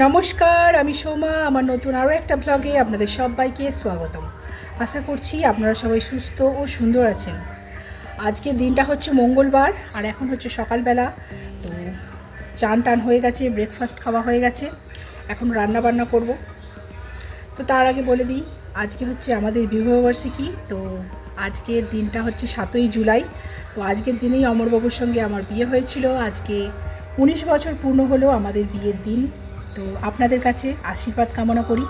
নমস্কার, আমি সোমা। আমার নতুন আরও একটা ব্লগে আপনাদের সবাইকে স্বাগতম। আশা করছি আপনারা সবাই সুস্থ ও সুন্দর আছেন। আজকের দিনটা হচ্ছে মঙ্গলবার, আর এখন হচ্ছে সকালবেলা। তো চান টান হয়ে গেছে, ব্রেকফাস্ট খাওয়া হয়ে গেছে, এখন রান্না বান্না করব। তো তার আগে বলে দিই, আজকে হচ্ছে আমাদের বিবাহবার্ষিকী। তো আজকের দিনটা হচ্ছে 7ই জুলাই। তো আজকের দিনেই অমরবাবুর সঙ্গে আমার বিয়ে হয়েছিল। আজকে 19 বছর পূর্ণ হলো আমাদের বিয়ের দিন। তো আপনাদের কাছে আশীর্বাদ কামনা করি।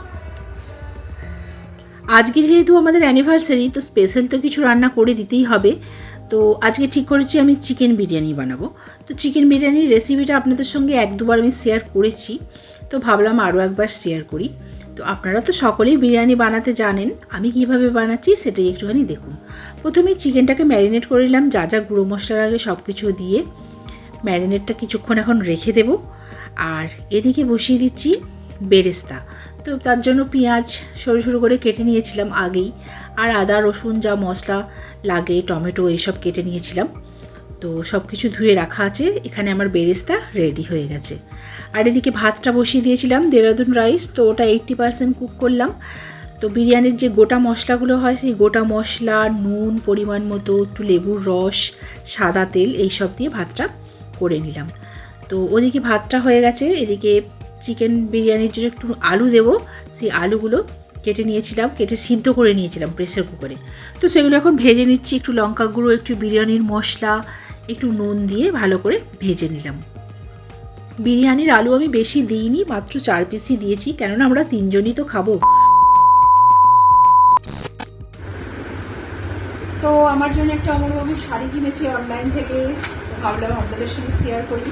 আজকে যেহেতু আমাদের অ্যানিভার্সারি, তো স্পেশাল তো কিছু রান্না করে দিতেই হবে। তো আজকে ঠিক করেছি আমি চিকেন বিরিয়ানি বানাবো। তো চিকেন বিরিয়ানির রেসিপিটা আপনাদের সঙ্গে এক দুবার আমি শেয়ার করেছি, তো ভাবলাম আরও একবার শেয়ার করি। তো আপনারা তো সকলেই বিরিয়ানি বানাতে জানেন, আমি কিভাবে বানাচ্ছি সেটাই একটুখানি দেখুন। প্রথমে চিকেনটাকে ম্যারিনেট করে নিলাম, যা যা গুঁড়ো মশলার আগে সব কিছু দিয়ে ম্যারিনেটটা কিছুক্ষণ এখন রেখে দেব। আর এদিকে বসিয়ে দিচ্ছি বেরেস্তা। তো তার জন্য পেঁয়াজ সরু সরু করে কেটে নিয়েছিলাম আগেই, আর আদা রসুন যা মশলা লাগে, টমেটো এইসব কেটে নিয়েছিলাম। তো সব কিছু ধুয়ে রাখা আছে। এখানে আমার বেরেস্তা রেডি হয়ে গেছে। আর এদিকে ভাতটা বসিয়ে দিয়েছিলাম, দেরাদুন রাইস। তো ওটা 80% কুক করলাম। তো বিরিয়ানির যে গোটা মশলাগুলো হয়, সেই গোটা মশলা, নুন পরিমাণ মতো, একটু লেবুর রস, সাদা তেল, এইসব দিয়ে ভাতটা করে নিলাম। তো ওদিকে ভাতটা হয়ে গেছে। এদিকে চিকেন বিরিয়ানির জন্য একটু আলু দেবো, সেই আলুগুলো কেটে নিয়েছিলাম, কেটে সিদ্ধ করে নিয়েছিলাম প্রেসার কুকারে। তো সেগুলো এখন ভেজে নিচ্ছি। একটু লঙ্কা গুঁড়ো, একটু বিরিয়ানির মশলা, একটু নুন দিয়ে ভালো করে ভেজে নিলাম। বিরিয়ানির আলু আমি বেশি দিইনি, মাত্র 4 পিসই দিয়েছি, কেননা আমরা 3 জনই তো খাবো। তো আমার জন্য একটা অমরবাবুর শাড়ি কিনেছি অনলাইন থেকে, ভাবলাম আপনাদের সঙ্গে শেয়ার করি।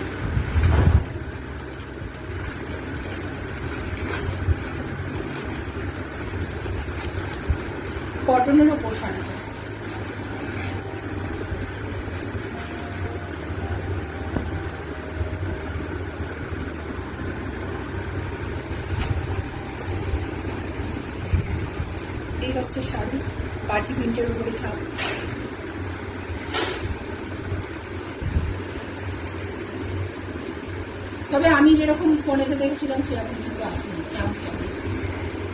কটনের ওপর শাড়ি। এই হচ্ছে শাড়ি, পার্টি প্রিন্টের উপরে ছাপ। তবে আমি যেরকম ফোনেতে দেখছিলাম সেরকম কিন্তু আসেনি, কেমন কেমন এসছে,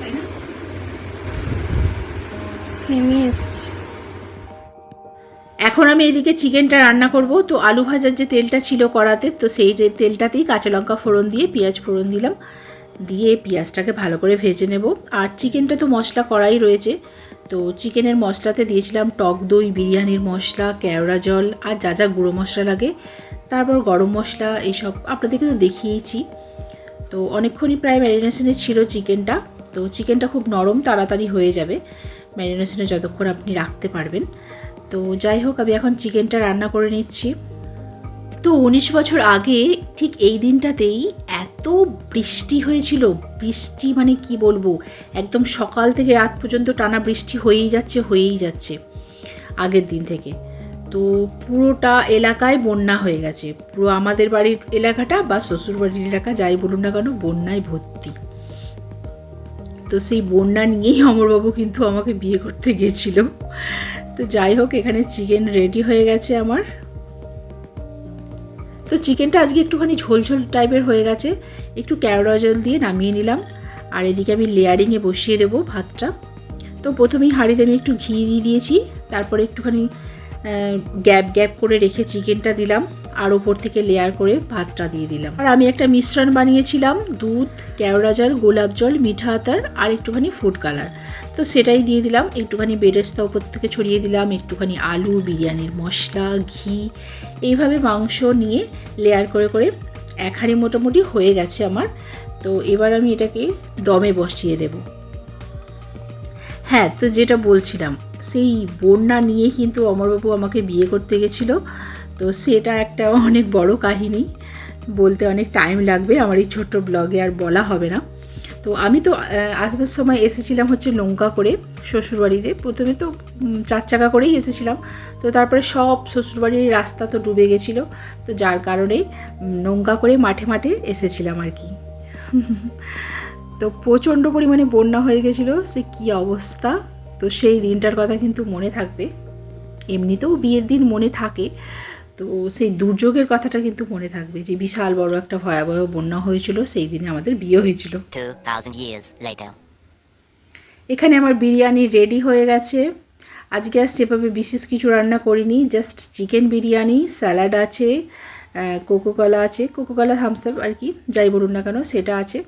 তাই না? সেমি এসছে। এখন আমি এদিকে চিকেনটা রান্না করব। তো আলু ভাজার যে তেলটা ছিল কড়াতে, তো সেই তেলটাতেই কাঁচা লঙ্কা ফোড়ন দিয়ে পেঁয়াজ ফোড়ন দিলাম, দিয়ে পেঁয়াজটাকে ভালো করে ভেজে নেব। আর চিকেনটা তো মশলা করাই রয়েছে। তো চিকেনের মশলাতে দিয়েছিলাম টক দই, বিরিয়ানির মশলা, কেওড়া জল, আর যা যা গুঁড়ো মশলা লাগে, তারপর গরম মশলা, এইসব আপনাদেরকে তো দেখিয়েছি। তো অনেকক্ষণই প্রায় ম্যারিনেশনে ছিল চিকেনটা। তো চিকেনটা খুব নরম, তাড়াতাড়ি হয়ে যাবে ম্যারিনেশনে যতক্ষণ আপনি রাখতে পারবেন। তো যাই হোক, আমি এখন চিকেনটা রান্না করে নিচ্ছি। তো 19 বছর আগে ঠিক এই দিনটাতেই এত বৃষ্টি হয়েছিল, বৃষ্টি মানে কি বলবো, একদম সকাল থেকে রাত পর্যন্ত টানা বৃষ্টি হয়েই যাচ্ছে আগের দিন থেকে। তো পুরোটা এলাকায় বন্যা হয়ে গেছে, পুরো আমাদের বাড়ির এলাকাটা বা শ্বশুর বাড়ির এলাকা যাই বলুন না কেন, বন্যায় ভর্তি। তো সেই বন্যা নিয়েই অমরবাবু কিন্তু আমাকে বিয়ে করতে গিয়েছিল। তো যাই হোক, এখানে চিকেন রেডি হয়ে গেছে আমার। তো চিকেনটা আজকে একটুখানি ঝোলঝোল টাইপের হয়ে গেছে, একটু কেওড়া জল দিয়ে নামিয়ে নিলাম। আর এদিকে আমি লেয়ারিংয়ে বসিয়ে দেবো ভাতটা। তো প্রথমেই হাঁড়িতে আমি একটু ঘি দিয়ে দিয়েছি, তারপরে একটুখানি গ্যাপ গ্যাপ করে রেখে চিকেনটা দিলাম, আর ওপর থেকে লেয়ার করে ভাতটা দিয়ে দিলাম। আর আমি একটা মিশ্রণ বানিয়েছিলাম, দুধ, কেওড়া জল, গোলাপ জল, মিঠা আতর আর একটুখানি ফুড কালার। তো সেটাই দিয়ে দিলাম, একটুখানি বেরেস্তা ওপর থেকে ছড়িয়ে দিলাম, একটুখানি আলু, বিরিয়ানির মশলা, ঘি, এইভাবে মাংস নিয়ে লেয়ার করে করে এক হাঁড়ি মোটামুটি হয়ে গেছে আমার। তো এবার আমি এটাকে দমে বসিয়ে দেব। হ্যাঁ, তো যেটা বলছিলাম, সেই বন্যা নিয়ে কিন্তু অমরবাবু আমাকে বিয়ে করতে গেছিলো। তো সেটা একটা অনেক বড় কাহিনী, বলতে অনেক টাইম লাগবে, আমার এই ছোট্ট ব্লগে আর বলা হবে না। তো আমি তো আসবার সময় এসেছিলাম হচ্ছে নৌকা করে শ্বশুরবাড়িতে। প্রথমে তো 4 চাকা করেই এসেছিলাম। তো তারপরে সব শ্বশুরবাড়ির রাস্তা তো ডুবে গেছিলো, তো যার কারণে নৌকা করে মাঠে মাঠে এসেছিলাম আর কি। তো প্রচণ্ড পরিমাণে বন্যা হয়ে গেছিলো, সে কী অবস্থা। তো সেই দিনটার কথা কিন্তু মনে থাকবে, এমনিতেও বিয়ের দিন মনে থাকে। তো সেই দুর্যোগের কথাটা কিন্তু মনে থাকবে যে বিশাল বড় একটা ভয়াবহ বন্যা হয়েছিল, সেই দিনে আমাদের বিয়ে হয়েছিল। 2000 years later. এখানে আমার বিরিয়ানি রেডি হয়ে গেছে। আজকে আর সেভাবে বিশেষ কিছু রান্না করিনি, জাস্ট চিকেন বিরিয়ানি, স্যালাড আছে, কোকোকলা আছে, কোকোকলা থামস আপ আর কি যাই বলুন না কেন সেটা আছে,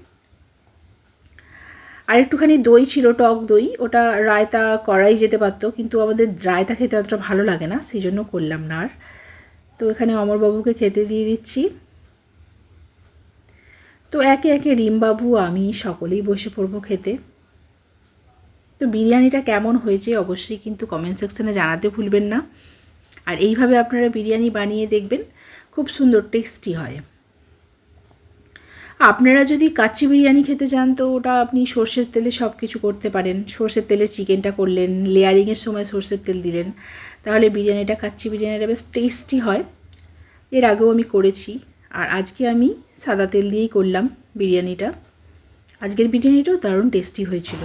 আর একটুখানি দই ছিল, টক দই, ওটা রায়তা করাই যেতে পারতো, কিন্তু আমাদের রায়তা খেতে অতটা ভালো লাগে না, সেই জন্য করলাম না আর। তো এখানে অমরবাবুকে খেতে দিয়ে দিচ্ছি। তো একে একে রিমবাবু, আমি সকলেই বসে পড়বো খেতে। তো বিরিয়ানিটা কেমন হয়েছে অবশ্যই কিন্তু কমেন্ট সেকশানে জানাতে ভুলবেন না। আর এইভাবে আপনারা বিরিয়ানি বানিয়ে দেখবেন, খুব সুন্দর টেস্টি হয়। আপনারা যদি কাচ্চি বিরিয়ানি খেতে চান তো ওটা আপনি সর্ষের তেলে সব কিছু করতে পারেন। সর্ষের তেলে চিকেনটা করলেন, লেয়ারিংয়ের সময় সর্ষের তেল দিলেন, তাহলে বিরিয়ানিটা কাচ্চি বিরিয়ানিটা বেশ টেস্টি হয়। এর আগেও আমি করেছি, আর আজকে আমি সাদা তেল দিয়েই করলাম বিরিয়ানিটা। আজকের বিরিয়ানিটাও দারুণ টেস্টি হয়েছিল।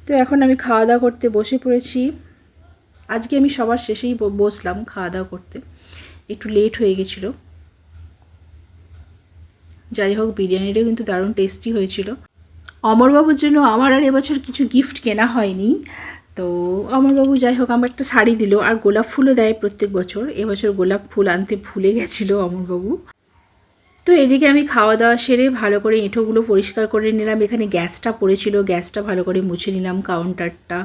তো এখন আমি খাওয়া দাওয়া করতে বসে পড়েছি। আজকে আমি সবার শেষেই বসলাম খাওয়া দাওয়া করতে, একটু লেট হয়ে গেছিলো। যাই হোক, বিরিয়ানিটাও কিন্তু দারুণ টেস্টি হয়েছিল। অমরবাবুর জন্য আমার আর এবছর কিছু গিফট কেনা হয়নি। তো অমরবাবু যাই হোক আমার একটা শাড়ি দিল, আর গোলাপ ফুলও দেয় প্রত্যেক বছর। এবছর গোলাপ ফুল আনতে ভুলে গেছিলো অমরবাবু। তো এদিকে আমি খাওয়া দাওয়া সেরে ভালো করে এঁঠোগুলো পরিষ্কার করে নিলাম। এখানে গ্যাসটা পড়েছিল, গ্যাসটা ভালো করে মুছে নিলাম, কাউন্টারটা,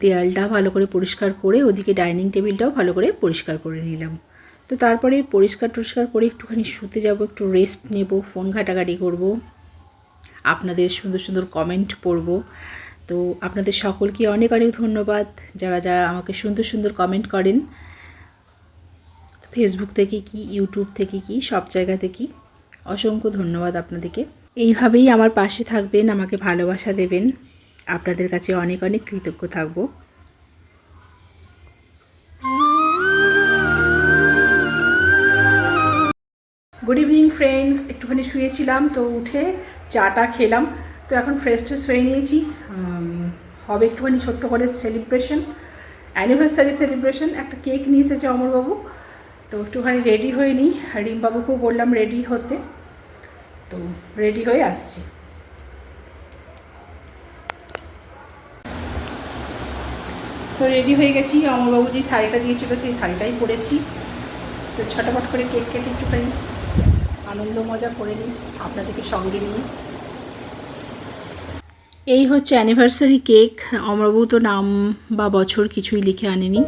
দেয়ালটা ভালো করে পরিষ্কার করে, ওদিকে ডাইনিং টেবিলটাও ভালো করে পরিষ্কার করে নিলাম। তো তারপরে পরিষ্কার টরিষ্কার করে একটুখানি শুতে যাব, একটু রেস্ট নেব, ফোন ঘাটাঘাটি করব, আপনাদের সুন্দর সুন্দর কমেন্ট পড়ব। তো আপনাদের সকলকে অনেক অনেক ধন্যবাদ, যারা যারা আমাকে সুন্দর সুন্দর কমেন্ট করেন, ফেসবুক থেকে কি, ইউটিউব থেকে কি, সব জায়গা থেকে অসংখ্য ধন্যবাদ আপনাদেরকে। এইভাবেই আমার পাশে থাকবেন, আমাকে ভালোবাসা দেবেন, আপনাদের কাছে অনেক অনেক কৃতজ্ঞ থাকব। গুড ইভিনিং ফ্রেন্ডস, একটুখানি শুয়েছিলাম, তো উঠে চাটা খেলাম। তো এখন ফ্রেশ ট্রেশ হয়ে নিয়েছি, হবে একটুখানি ছোট্ট করে সেলিব্রেশন, অ্যানিভার্সারি সেলিব্রেশন। একটা কেক নিয়ে এসেছে অমরবাবু, তো একটুখানি রেডি হয়ে নিই। রিমবাবুকেও বললাম রেডি হতে, তো রেডি হয়ে আসছি। তো রেডি হয়ে গেছি, অমরবাবু যে শাড়িটা দিয়েছিল সেই শাড়িটাই পরেছি। তো ছটাপট করে কেক কেটে একটুখানি আনন্দ মজা করে নিই আপনাদেরকে সঙ্গে নিয়ে। এই হচ্ছে অ্যানিভার্সারি কেক। অমরবাবু তো নাম বা বছর কিছুই লিখে আনেনি।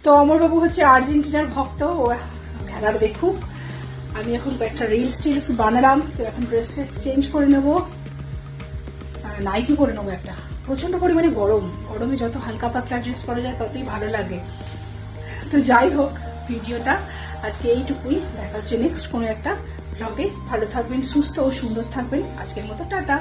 তো অমরবাবু হচ্ছে আর্জেন্টিনার ভক্ত, ও খেলার দেখুক। আমি এখন একটা রিলস টিলস বানালাম, তো এখন ড্রেস ফ্রেস চেঞ্জ করে নেবো, নাইটি পরে নেবো একটা। প্রচন্ড পরিমাণে গরমে যত হালকা পাতলা ড্রেস পরা যায় ততই ভালো লাগে। তো যাই হোক, ভিডিওটা আজকে এইটুকুই, দেখা হচ্ছে নেক্সট কোনো একটা ব্লগে। ভালো থাকবেন, সুস্থ ও সুন্দর থাকবেন। আজকের মতো টাটা।